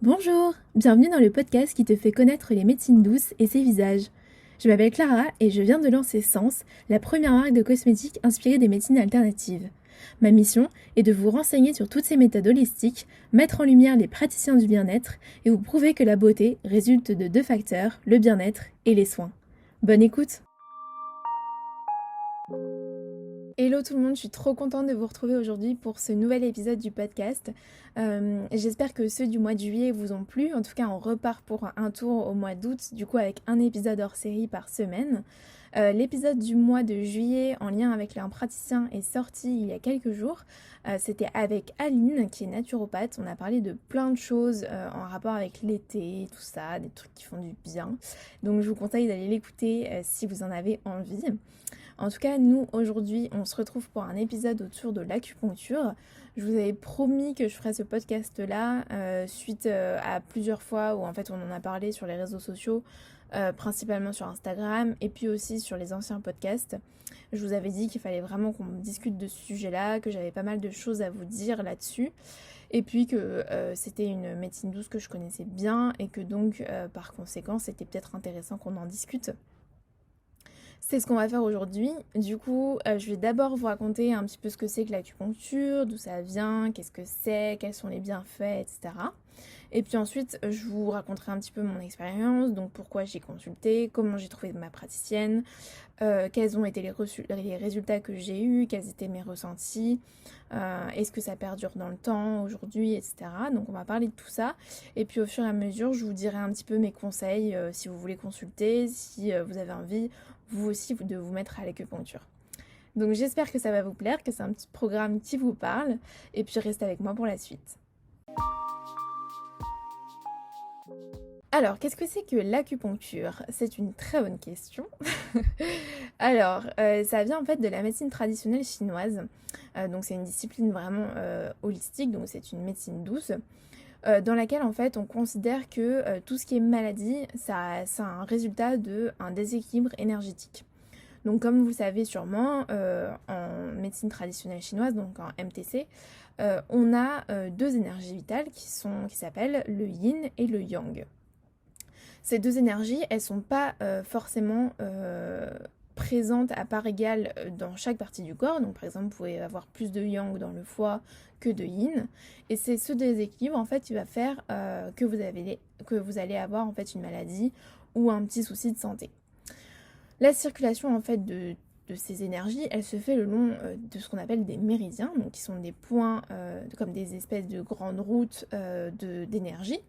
Bonjour, bienvenue dans le podcast qui te fait connaître les médecines douces et ses visages. Je m'appelle Clara et je viens de lancer Sens, la première marque de cosmétiques inspirée des médecines alternatives. Ma mission est de vous renseigner sur toutes ces méthodes holistiques, mettre en lumière les praticiens du bien-être et vous prouver que la beauté résulte de deux facteurs, le bien-être et les soins. Bonne écoute! Hello tout le monde, je suis trop contente de vous retrouver aujourd'hui pour ce nouvel épisode du podcast. J'espère que ceux du mois de juillet vous ont plu. En tout cas, on repart pour un tour au mois d'août, du coup avec un épisode hors série par semaine. L'épisode du mois de juillet en lien avec un praticien est sorti il y a quelques jours. C'était avec Aline qui est naturopathe. On a parlé de plein de choses en rapport avec l'été, tout ça, des trucs qui font du bien. Donc je vous conseille d'aller l'écouter si vous en avez envie. En tout cas, nous, aujourd'hui, on se retrouve pour un épisode autour de l'acupuncture. Je vous avais promis que je ferais ce podcast-là suite à plusieurs fois où en fait on en a parlé sur les réseaux sociaux, principalement sur Instagram et puis aussi sur les anciens podcasts. Je vous avais dit qu'il fallait vraiment qu'on discute de ce sujet-là, que j'avais pas mal de choses à vous dire là-dessus. Et puis que c'était une médecine douce que je connaissais bien et que donc par conséquent c'était peut-être intéressant qu'on en discute. C'est ce qu'on va faire aujourd'hui. Du coup, je vais d'abord vous raconter un petit peu ce que c'est que l'acupuncture, d'où ça vient, qu'est-ce que c'est, quels sont les bienfaits, etc. Et puis ensuite, je vous raconterai un petit peu mon expérience, donc pourquoi j'ai consulté, comment j'ai trouvé ma praticienne, quels ont été les résultats que j'ai eus, quels étaient mes ressentis, est-ce que ça perdure dans le temps, aujourd'hui, etc. Donc on va parler de tout ça. Et puis au fur et à mesure, je vous dirai un petit peu mes conseils si vous voulez consulter, si vous avez envie, vous aussi, de vous mettre à l'acupuncture. Donc j'espère que ça va vous plaire, que c'est un petit programme qui vous parle. Et puis restez avec moi pour la suite. Alors, qu'est-ce que c'est que l'acupuncture? C'est une très bonne question. Alors, ça vient en fait de la médecine traditionnelle chinoise. Donc c'est une discipline vraiment holistique, donc c'est une médecine douce. Dans laquelle en fait on considère que tout ce qui est maladie, ça a un résultat d'un déséquilibre énergétique. Donc comme vous le savez sûrement, en médecine traditionnelle chinoise, donc en MTC, on a deux énergies vitales qui s'appellent le yin et le yang. Ces deux énergies, elles sont pas forcément présentes à part égale dans chaque partie du corps. Donc par exemple, vous pouvez avoir plus de yang dans le foie que de yin. Et c'est ce déséquilibre en fait qui va faire que vous allez avoir en fait une maladie ou un petit souci de santé. La circulation en fait de ces énergies, elle se fait le long de ce qu'on appelle des méridiens, donc qui sont des points comme des espèces de grandes routes d'énergie.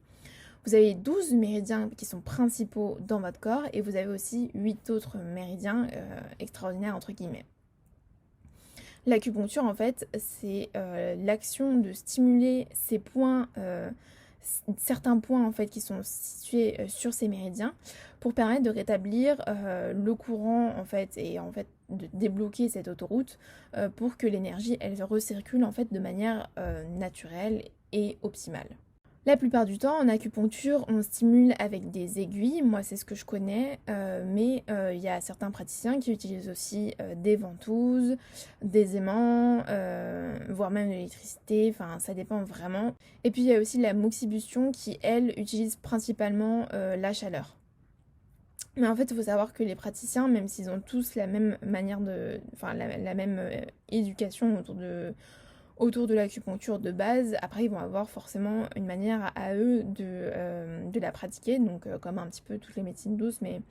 Vous avez 12 méridiens qui sont principaux dans votre corps et vous avez aussi 8 autres méridiens extraordinaires entre guillemets. L'acupuncture en fait c'est l'action de stimuler ces points, certains points en fait qui sont situés sur ces méridiens pour permettre de rétablir le courant en fait et en fait de débloquer cette autoroute pour que l'énergie elle recircule en fait de manière naturelle et optimale. La plupart du temps, en acupuncture, on stimule avec des aiguilles. Moi, c'est ce que je connais, mais il y a certains praticiens qui utilisent aussi des ventouses, des aimants, voire même de l'électricité. Enfin, ça dépend vraiment. Et puis, il y a aussi la moxibustion qui, elle, utilise principalement la chaleur. Mais en fait, il faut savoir que les praticiens, même s'ils ont tous la même manière la même éducation autour de l'acupuncture de base, après ils vont avoir forcément une manière à eux de la pratiquer, donc comme un petit peu toutes les médecines douces, mais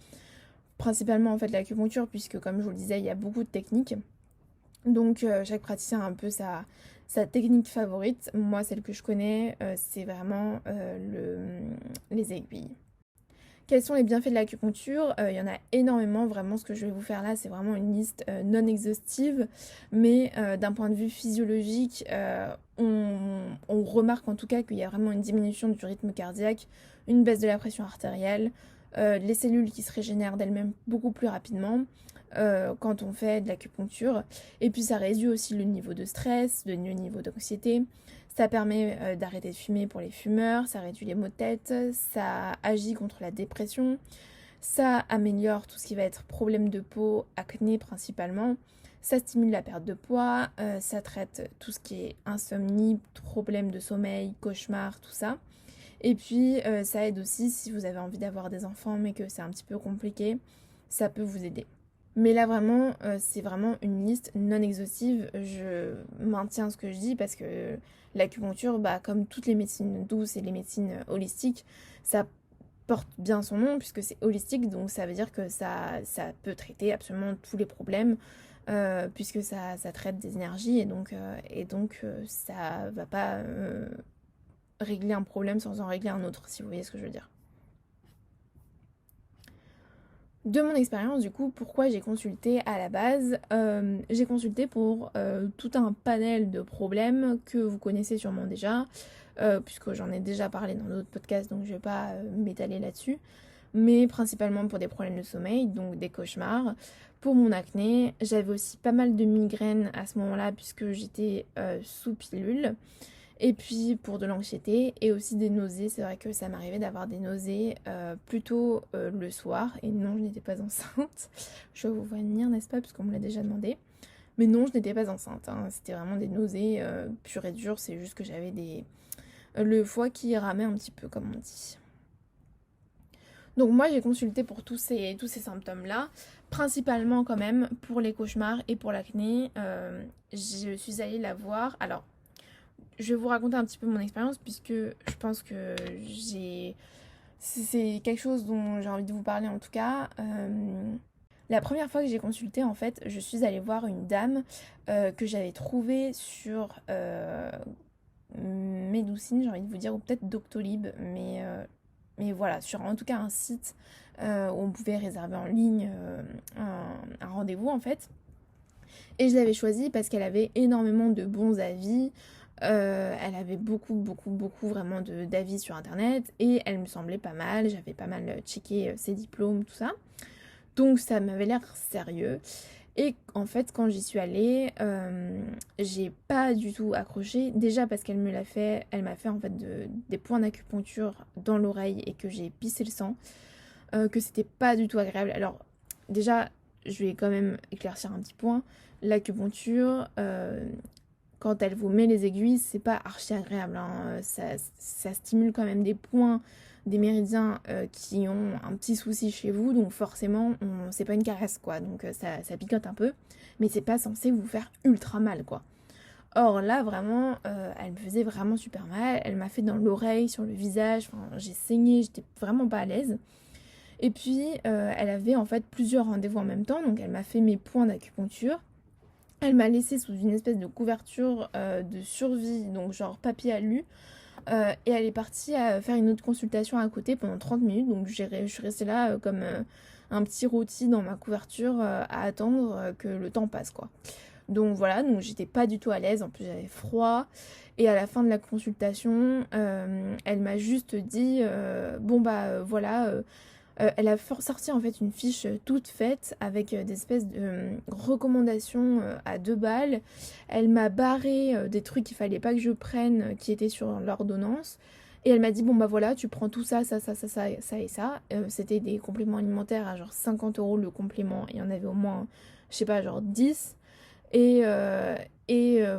principalement en fait l'acupuncture, puisque comme je vous le disais, il y a beaucoup de techniques. Donc chaque praticien a un peu sa technique favorite. Moi, celle que je connais, c'est vraiment les aiguilles. Quels sont les bienfaits de l'acupuncture? Il y en a énormément, vraiment ce que je vais vous faire là c'est vraiment une liste non exhaustive, mais d'un point de vue physiologique, on remarque en tout cas qu'il y a vraiment une diminution du rythme cardiaque, une baisse de la pression artérielle, les cellules qui se régénèrent d'elles-mêmes beaucoup plus rapidement quand on fait de l'acupuncture, et puis ça réduit aussi le niveau de stress, le niveau d'anxiété. Ça permet d'arrêter de fumer pour les fumeurs, ça réduit les maux de tête, ça agit contre la dépression, Ça améliore tout ce qui va être problème de peau, acné principalement. Ça stimule la perte de poids, ça traite tout ce qui est insomnie, problèmes de sommeil, cauchemars, tout ça. Et puis ça aide aussi si vous avez envie d'avoir des enfants mais que c'est un petit peu compliqué, ça peut vous aider. Mais là vraiment, c'est vraiment une liste non exhaustive. Je maintiens ce que je dis parce que l'acupuncture, bah, comme toutes les médecines douces et les médecines holistiques, ça porte bien son nom puisque c'est holistique, donc ça veut dire que ça peut traiter absolument tous les problèmes, puisque ça traite des énergies et donc ça va pas régler un problème sans en régler un autre, si vous voyez ce que je veux dire. De mon expérience, du coup, pourquoi j'ai consulté à la base? J'ai consulté pour tout un panel de problèmes que vous connaissez sûrement déjà, puisque j'en ai déjà parlé dans d'autres podcasts, donc je vais pas m'étaler là-dessus. Mais principalement pour des problèmes de sommeil, donc des cauchemars. Pour mon acné, j'avais aussi pas mal de migraines à ce moment-là, puisque j'étais sous pilule. Et puis pour de l'anxiété et aussi des nausées, c'est vrai que ça m'arrivait d'avoir des nausées plutôt le soir. Et non, je n'étais pas enceinte. Je vais vous venir, n'est-ce pas, parce qu'on me l'a déjà demandé. Mais non, je n'étais pas enceinte, hein. C'était vraiment des nausées pures et dures. C'est juste que j'avais le foie qui ramait un petit peu, comme on dit. Donc moi j'ai consulté pour tous ces symptômes-là, principalement quand même pour les cauchemars et pour l'acné. Je suis allée la voir. Alors je vais vous raconter un petit peu mon expérience puisque je pense que c'est quelque chose dont j'ai envie de vous parler en tout cas. La première fois que j'ai consulté, en fait, je suis allée voir une dame que j'avais trouvée sur Médoucine, j'ai envie de vous dire, ou peut-être Doctolib, mais voilà, sur en tout cas un site où on pouvait réserver en ligne un rendez-vous en fait. Et je l'avais choisie parce qu'elle avait énormément de bons avis. Elle avait beaucoup vraiment d'avis sur internet et elle me semblait pas mal. J'avais pas mal checké ses diplômes, tout ça. Donc ça m'avait l'air sérieux. Et en fait, quand j'y suis allée, j'ai pas du tout accroché. Déjà parce qu'elle elle m'a fait en fait des points d'acupuncture dans l'oreille et que j'ai pissé le sang, que c'était pas du tout agréable. Alors déjà, je vais quand même éclaircir un petit point. L'acupuncture, quand elle vous met les aiguilles, c'est pas archi agréable, hein. Ça stimule quand même des points, des méridiens qui ont un petit souci chez vous, donc forcément, c'est pas une caresse, quoi. Donc ça picote un peu, mais c'est pas censé vous faire ultra mal, quoi. Or là, vraiment, elle me faisait vraiment super mal. Elle m'a fait dans l'oreille, sur le visage, enfin, j'ai saigné, j'étais vraiment pas à l'aise. Et puis, elle avait en fait plusieurs rendez-vous en même temps, donc elle m'a fait mes points d'acupuncture. Elle m'a laissé sous une espèce de couverture de survie, donc genre papier alu. Et elle est partie à faire une autre consultation à côté pendant 30 minutes. Donc je suis restée là comme un petit rôti dans ma couverture à attendre que le temps passe quoi. Donc voilà, donc j'étais pas du tout à l'aise, en plus j'avais froid. Et à la fin de la consultation, elle m'a juste dit bon bah voilà, elle a sorti en fait une fiche toute faite avec des espèces de recommandations à 2 balles. Elle m'a barré des trucs qu'il fallait pas que je prenne qui étaient sur l'ordonnance. Et elle m'a dit bon bah voilà, tu prends tout ça, ça et ça. C'était des compléments alimentaires à genre 50 € le complément. Il y en avait au moins, je sais pas, genre 10. Et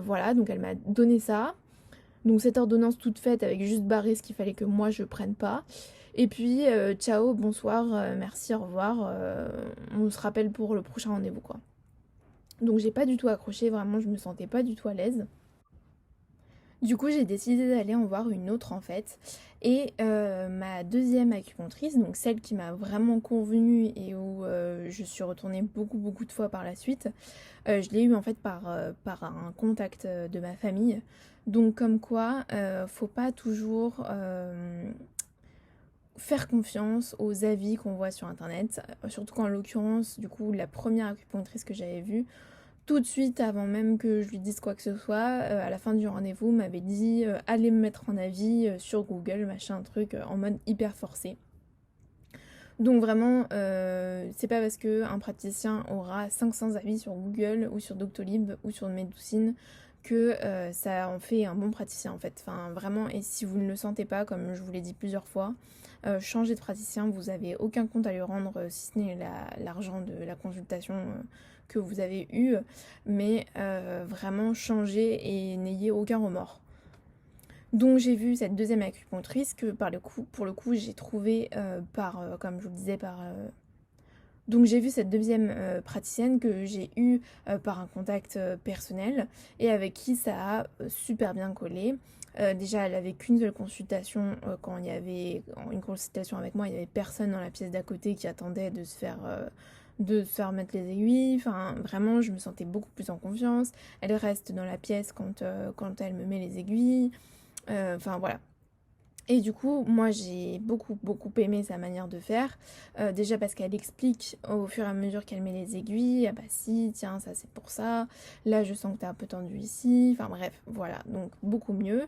voilà, donc elle m'a donné ça. Donc cette ordonnance toute faite avec juste barré ce qu'il fallait que moi je prenne pas. Et puis ciao, bonsoir, merci, au revoir. On se rappelle pour le prochain rendez-vous quoi. Donc j'ai pas du tout accroché, vraiment je me sentais pas du tout à l'aise. Du coup j'ai décidé d'aller en voir une autre en fait. Et ma deuxième acupunctrice, donc celle qui m'a vraiment convenue et où je suis retournée beaucoup de fois par la suite, je l'ai eu en fait par un contact de ma famille. Donc comme quoi, faut pas toujours faire confiance aux avis qu'on voit sur internet, surtout qu'en l'occurrence, du coup, la première acupunctrice que j'avais vue, tout de suite, avant même que je lui dise quoi que ce soit, à la fin du rendez-vous, m'avait dit allez me mettre en avis sur Google, machin, truc, en mode hyper forcé. Donc vraiment, c'est pas parce que un praticien aura 500 avis sur Google ou sur Doctolib ou sur Medicine que ça en fait un bon praticien en fait. Enfin vraiment, et si vous ne le sentez pas, comme je vous l'ai dit plusieurs fois, changez de praticien, vous n'avez aucun compte à lui rendre si ce n'est l'argent de la consultation que vous avez eu, mais vraiment changez et n'ayez aucun remords. Donc j'ai vu cette deuxième acupunctrice que pour le coup j'ai trouvé comme je vous le disais, donc j'ai vu cette deuxième praticienne que j'ai eue par un contact personnel et avec qui ça a super bien collé. Déjà elle avait qu'une seule consultation, quand il y avait une consultation avec moi, il n'y avait personne dans la pièce d'à côté qui attendait de se faire mettre les aiguilles. Enfin vraiment je me sentais beaucoup plus en confiance. Elle reste dans la pièce quand elle me met les aiguilles. Enfin voilà. Et du coup, moi j'ai beaucoup aimé sa manière de faire. Déjà parce qu'elle explique au fur et à mesure qu'elle met les aiguilles. Ah bah si, tiens, ça c'est pour ça. Là je sens que t'es un peu tendu ici. Enfin bref, voilà, donc beaucoup mieux.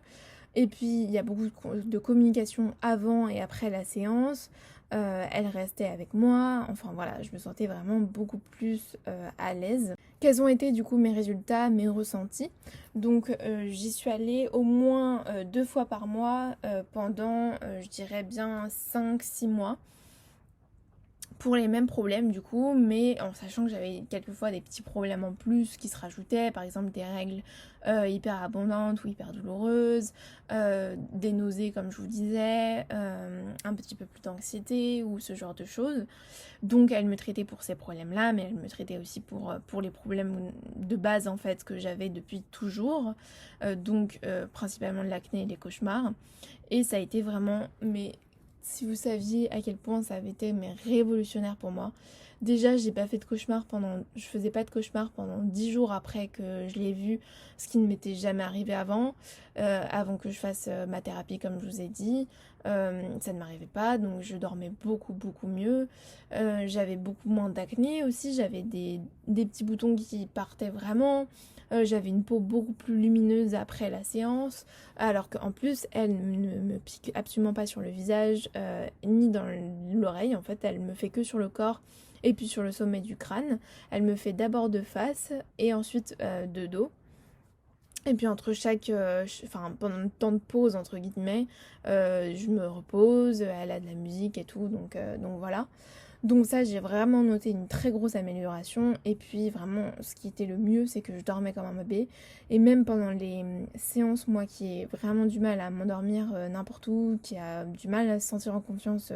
Et puis il y a beaucoup de communication avant et après la séance. Elle restait avec moi. Enfin voilà, je me sentais vraiment beaucoup plus à l'aise. Quels ont été du coup mes résultats, mes ressentis? Donc j'y suis allée au moins 2 fois par mois pendant je dirais bien 5-6 mois pour les mêmes problèmes du coup, mais en sachant que j'avais quelquefois des petits problèmes en plus qui se rajoutaient, par exemple des règles hyper abondantes ou hyper douloureuses, des nausées comme je vous disais, un petit peu plus d'anxiété ou ce genre de choses. Donc elle me traitait pour ces problèmes-là, mais elle me traitait aussi pour les problèmes de base en fait que j'avais depuis toujours, donc principalement de l'acné et des cauchemars. Et ça a été vraiment, mais si vous saviez à quel point ça avait été révolutionnaire pour moi. Déjà, je faisais pas de cauchemar pendant 10 jours après que je l'ai vu, ce qui ne m'était jamais arrivé avant que je fasse ma thérapie comme je vous ai dit. Ça ne m'arrivait pas, donc je dormais beaucoup mieux. J'avais beaucoup moins d'acné aussi, j'avais des petits boutons qui partaient vraiment. J'avais une peau beaucoup plus lumineuse après la séance, alors qu'en plus elle ne me pique absolument pas sur le visage ni dans l'oreille. En fait elle me fait que sur le corps et puis sur le sommet du crâne. Elle me fait d'abord de face et ensuite de dos. Et puis pendant le temps de pause entre guillemets, je me repose, elle a de la musique et tout, donc voilà. Donc ça, j'ai vraiment noté une très grosse amélioration. Et puis vraiment, ce qui était le mieux, c'est que je dormais comme un bébé. Et même pendant les séances, moi qui ai vraiment du mal à m'endormir n'importe où, qui a du mal à se sentir en confiance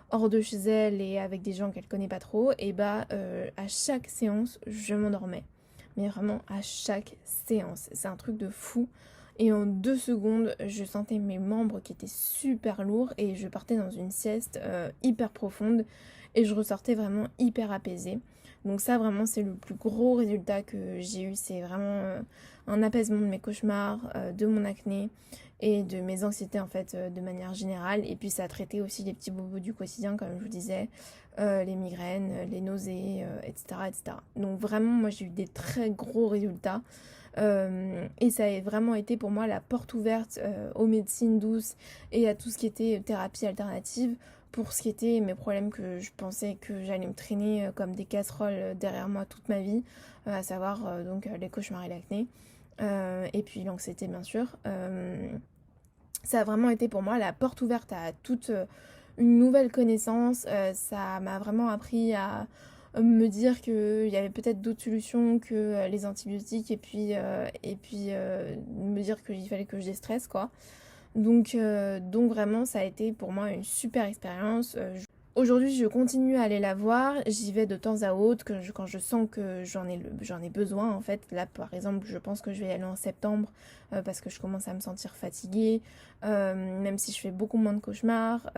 hors de chez elle et avec des gens qu'elle connaît pas trop, et à chaque séance, je m'endormais. Mais vraiment à chaque séance. C'est un truc de fou. Et en 2 secondes, je sentais mes membres qui étaient super lourds et je partais dans une sieste hyper profonde et je ressortais vraiment hyper apaisée. Donc ça vraiment c'est le plus gros résultat que j'ai eu, c'est vraiment un apaisement de mes cauchemars, de mon acné et de mes anxiétés en fait de manière générale. Et puis ça a traité aussi les petits bobos du quotidien comme je vous disais, les migraines, les nausées, etc., etc. Donc vraiment moi j'ai eu des très gros résultats. Et ça a vraiment été pour moi la porte ouverte aux médecines douces et à tout ce qui était thérapie alternative pour ce qui était mes problèmes que je pensais que j'allais me traîner comme des casseroles derrière moi toute ma vie, à savoir donc les cauchemars et l'acné, et puis l'anxiété bien sûr. Ça a vraiment été pour moi la porte ouverte à toute une nouvelle connaissance. Ça m'a vraiment appris à me dire qu'il y avait peut-être d'autres solutions que les antibiotiques et puis me dire qu'il fallait que je déstresse quoi. Donc vraiment ça a été pour moi une super expérience. Aujourd'hui je continue à aller la voir, j'y vais de temps à autre quand je sens que j'en ai besoin en fait. Là par exemple je pense que je vais y aller en septembre parce que je commence à me sentir fatiguée, même si je fais beaucoup moins de cauchemars.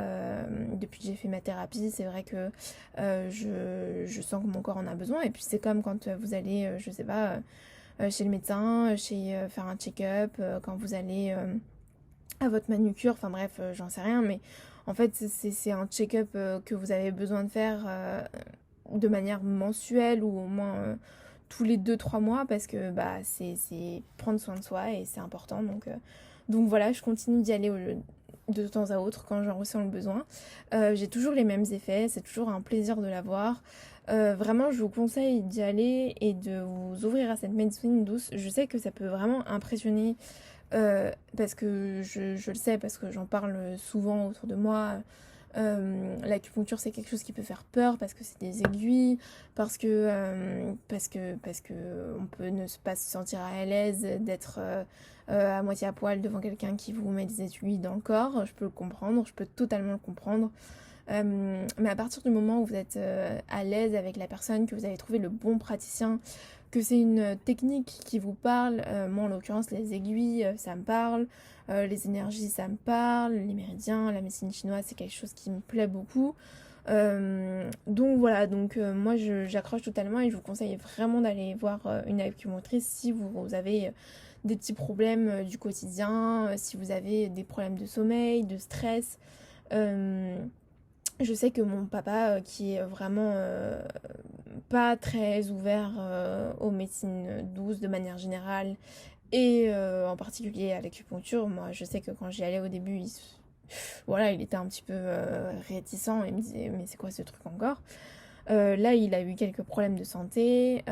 Depuis que j'ai fait ma thérapie c'est vrai que je sens que mon corps en a besoin. Et puis c'est comme quand vous allez, je sais pas, chez le médecin, faire un check-up, quand vous allez à votre manucure, enfin bref, j'en sais rien, mais en fait c'est un check-up que vous avez besoin de faire de manière mensuelle ou au moins tous les 2-3 mois parce que bah c'est prendre soin de soi et c'est important. Donc voilà, je continue d'y aller de temps à autre quand j'en ressens le besoin. J'ai toujours les mêmes effets, c'est toujours un plaisir de l'avoir. Vraiment, je vous conseille d'y aller et de vous ouvrir à cette médecine douce. Je sais que ça peut vraiment impressionner parce que je le sais, parce que j'en parle souvent autour de moi. L'acupuncture c'est quelque chose qui peut faire peur parce que c'est des aiguilles, parce que on peut ne pas se sentir à l'aise d'être à moitié à poil devant quelqu'un qui vous met des aiguilles dans le corps. Je peux le comprendre, je peux totalement le comprendre. Mais à partir du moment où vous êtes à l'aise avec la personne, que vous avez trouvé le bon praticien, que c'est une technique qui vous parle, moi en l'occurrence les aiguilles ça me parle, les énergies ça me parle, les méridiens, la médecine chinoise c'est quelque chose qui me plaît beaucoup. Donc voilà, moi j'accroche totalement et je vous conseille vraiment d'aller voir une acupunctrice si vous avez des petits problèmes du quotidien, si vous avez des problèmes de sommeil, de stress. Je sais que mon papa, qui est vraiment pas très ouvert aux médecines douces de manière générale, et en particulier à l'acupuncture, moi je sais que quand j'y allais au début, voilà, il était un petit peu réticent et il me disait mais c'est quoi ce truc encore. Là il a eu quelques problèmes de santé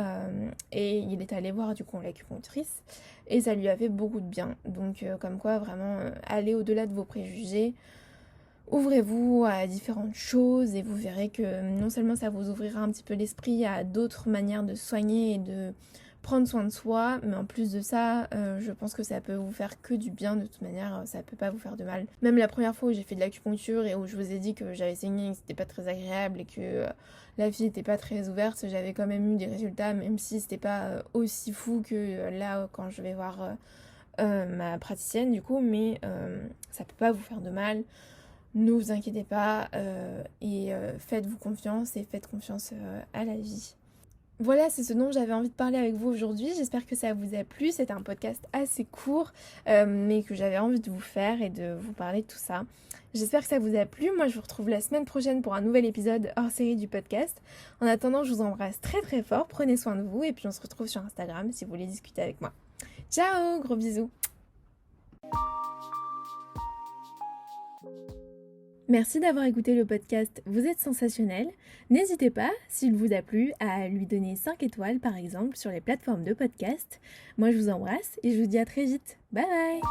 et il est allé voir du coup l'acupunctrice et ça lui a fait beaucoup de bien. Donc comme quoi vraiment aller au-delà de vos préjugés. Ouvrez-vous à différentes choses et vous verrez que non seulement ça vous ouvrira un petit peu l'esprit à d'autres manières de soigner et de prendre soin de soi, mais en plus de ça, je pense que ça peut vous faire que du bien. De toute manière, ça peut pas vous faire de mal. Même la première fois où j'ai fait de l'acupuncture et où je vous ai dit que j'avais saigné et que c'était pas très agréable et que la fille était pas très ouverte, j'avais quand même eu des résultats, même si c'était pas aussi fou que là quand je vais voir ma praticienne du coup, mais ça peut pas vous faire de mal. Ne vous inquiétez pas et faites-vous confiance et faites confiance à la vie. Voilà, c'est ce dont j'avais envie de parler avec vous aujourd'hui. J'espère que ça vous a plu. C'était un podcast assez court, mais que j'avais envie de vous faire et de vous parler de tout ça. J'espère que ça vous a plu. Moi, je vous retrouve la semaine prochaine pour un nouvel épisode hors série du podcast. En attendant, je vous embrasse très très fort. Prenez soin de vous et puis on se retrouve sur Instagram si vous voulez discuter avec moi. Ciao, gros bisous. Merci d'avoir écouté le podcast Vous êtes sensationnel. N'hésitez pas, s'il vous a plu, à lui donner 5 étoiles par exemple sur les plateformes de podcast. Moi je vous embrasse et je vous dis à très vite. Bye bye.